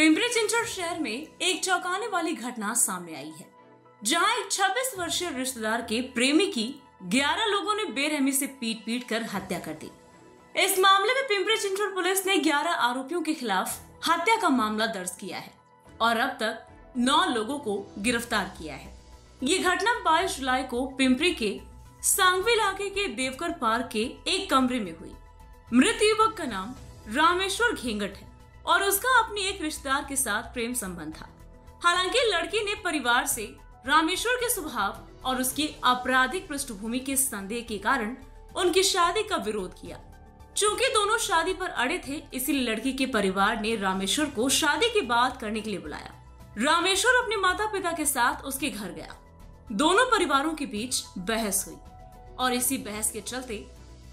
पिंपरी चिंचवड शहर में एक चौंकाने वाली घटना सामने आई है, जहां एक 26 वर्षीय रिश्तेदार के प्रेमी की 11 लोगों ने बेरहमी से पीट कर हत्या कर दी। इस मामले में पिंपरी चिंचवड पुलिस ने 11 आरोपियों के खिलाफ हत्या का मामला दर्ज किया है और अब तक 9 लोगों को गिरफ्तार किया है। ये घटना 22 जुलाई को पिंपरी के सांगवी इलाके के देवकर पार्क के एक कमरे में हुई। मृत युवक का नाम रामेश्वर घेंगट है और उसका अपनी एक रिश्तेदार के साथ प्रेम संबंध था। हालांकि लड़की ने परिवार से रामेश्वर के स्वभाव और उसकी आपराधिक पृष्ठभूमि के संदेह के कारण उनकी शादी का विरोध किया। चूंकि दोनों शादी पर अड़े थे, इसलिए लड़की के परिवार ने रामेश्वर को शादी की बात करने के लिए बुलाया। रामेश्वर अपने माता पिता के साथ उसके घर गया। दोनों परिवारों के बीच बहस हुई और इसी बहस के चलते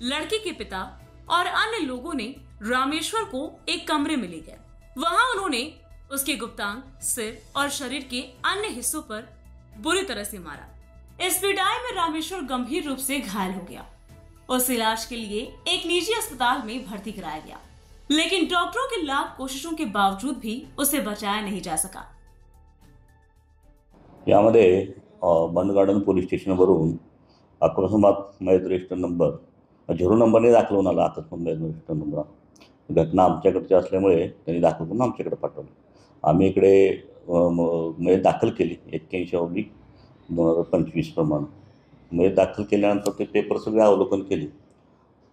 लड़की के पिता और अन्य लोगों ने रामेश्वर को एक कमरे में ले गए। वहां उन्होंने उसके गुप्तांग, सिर और शरीर के अन्य हिस्सों पर बुरी तरह से मारा। इस पिटाई में रामेश्वर गंभीर रूप से घायल हो गया। उस इलाज के लिए एक निजी अस्पताल में भर्ती कराया गया, लेकिन डॉक्टरों की लाख कोशिशों के बावजूद भी उसे बचाया नहीं जा सका। यामध्ये बंड गार्डन पोलीस स्टेशनवरून अकस्मात मयत रजिस्टर नंबर 0 नंबरने दाखल होऊन आला। अकस्मात मयत रजिस्टर नंबर घटना आमच्याकडची असल्यामुळे त्यांनी दाखल करून आमच्याकडे पाठवलं। आम्ही इकडे मयत दाखल केली 81/2025 प्रमाणे। मयत दाखल केल्यानंतर ते पेपर सगळे अवलोकन केले।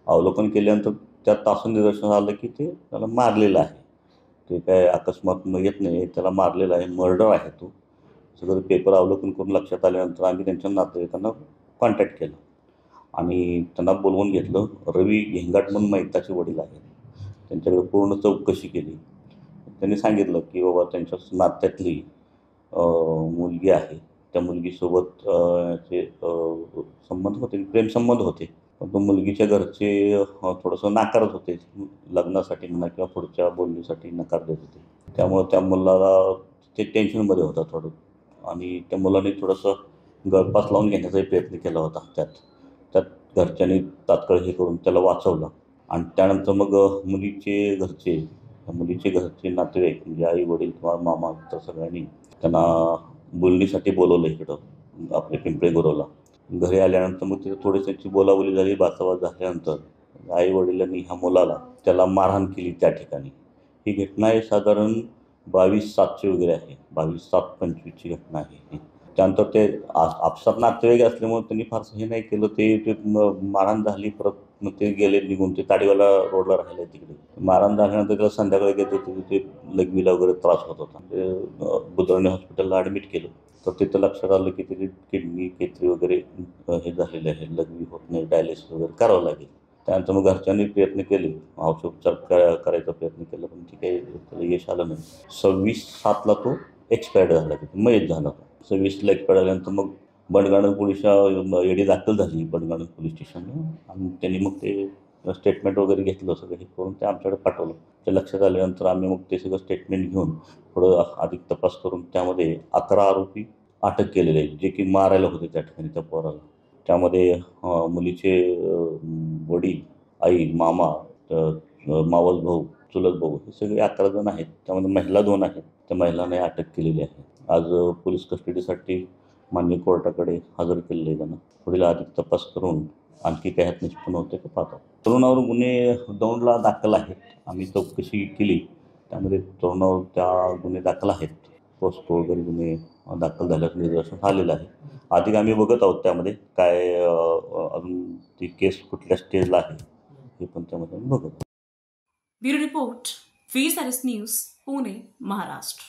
अवलोकन केल्यानंतर त्यात असं निदर्शनास आलं की ते त्याला मारलेलं आहे। ते काय अकस्मात मयत नाही, त्याला मारलेलं आहे, मर्डर आहे तो। सगळं पेपर अवलोकन करून लक्षात आल्यानंतर आम्ही त्यांच्या नातेवाईकांना कॉन्टॅक्ट केलं आणि त्यांना बोलवून घेतलं। रवी घेंगट म्हणून मयताचे वडील आहेत, त्यांच्याकडे पूर्ण चौकशी केली। त्यांनी सांगितलं की बाबा त्यांच्या नात्यातली मुलगी आहे, त्या मुलगीसोबत ते संबंध होते, प्रेम संबंध होते। पण मुलगीच्या घरचे थोडंसं नाकारत होते, लग्नासाठी म्हणा किंवा पुढच्या बोलणीसाठी नकार देत होते। त्यामुळे त्या मुलाला ते टेन्शनमध्ये होता थोडं आणि त्या मुलाने थोडंसं गळफास लावून घेण्याचा प्रयत्न केला होता। त्यात घरच्यांनी तात्काळ हे करून त्याला वाचवलं आणि त्यानंतर मग मुलीचे घरचे नातेवाईक म्हणजे आई वडील किंवा मामा तर सगळ्यांनी त्यांना बोलणीसाठी बोलवलं इकडं आपल्या पिंपळे गुरवला। घरी आल्यानंतर मग तिथे थोडी त्यांची बोलाबोली झाली, बाचाबाच झाल्यानंतर आई वडिलांनी ह्या मुलाला त्याला मारहाण केली त्या ठिकाणी। ही घटना आहे साधारण 22/7ची वगैरे आहे, 22/7/25ची घटना आहे। त्यानंतर ते आपसात नातेवाईक असल्यामुळे त्यांनी फारसं हे नाही केलं। ते मारहाण झाली, परत मग ते गेले निघून। ते ताडीवाला रोडला राहिले तिकडे। मारहाण झाल्यानंतर त्याला संध्याकाळी घेत होते, ते लघवीला वगैरे त्रास होत होता। ते बुधवाणी हॉस्पिटलला ॲडमिट केलं तर तिथं लक्षात आलं की त्याची किडनी केतरी वगैरे हे झालेले आहे, लघवी होत नाही, डायलिसिस वगैरे करावं लागेल। त्यानंतर मग घरच्यांनी प्रयत्न केले, औषधोपचार करायचा प्रयत्न केला, पण ठीक आहे त्याला यश आलं नाही। 26/7ला तो एक्सपायर्ड झाला, मयत झाला। 26ला एक्सपायर्ड झाल्यानंतर मग बंड गार्डन पोलीस एडी दाखल झाली बंड गार्डन पोलीस स्टेशनला आणि त्यांनी मग ते स्टेटमेंट वगैरे घेतलं, सगळं हे करून ते आमच्याकडे पाठवलं। ते लक्षात आल्यानंतर आम्ही मग ते सगळं स्टेटमेंट घेऊन थोडं अधिक तपास करून त्यामध्ये 11 आरोपी अटक केलेले आहेत, जे की मारायला होते त्या ठिकाणी त्या पोराला। त्यामध्ये मुलीचे वडील, आई, मामा, मावस भाऊ, चुलत भाऊ हे सगळे 11 जण आहेत। त्यामध्ये महिला 2 आहेत, त्या महिलांना अटक केलेली आहे। आज पोलीस कस्टडीसाठी माननीय कोर्टाकडे हजर केलेले आहे त्यांना। पुढील अधिक तपास करून आणखी काय ह्यात निष्पन्न होते का पाहतो। तरुणावर गुन्हे 2ला दाखल आहेत। आम्ही चौकशी केली, त्यामध्ये तरुणावर त्या गुन्हे दाखल आहेत। पोस्को वगैरे गुन्हे दाखल झाल्याचं निदर्शनास आलेलं आहे। अधिक आम्ही बघत आहोत त्यामध्ये काय अजून ती केस कुठल्या स्टेजला आहे हे पण त्यामध्ये बघत आहोत। Bureau report, VSRS news, Pune, Maharashtra.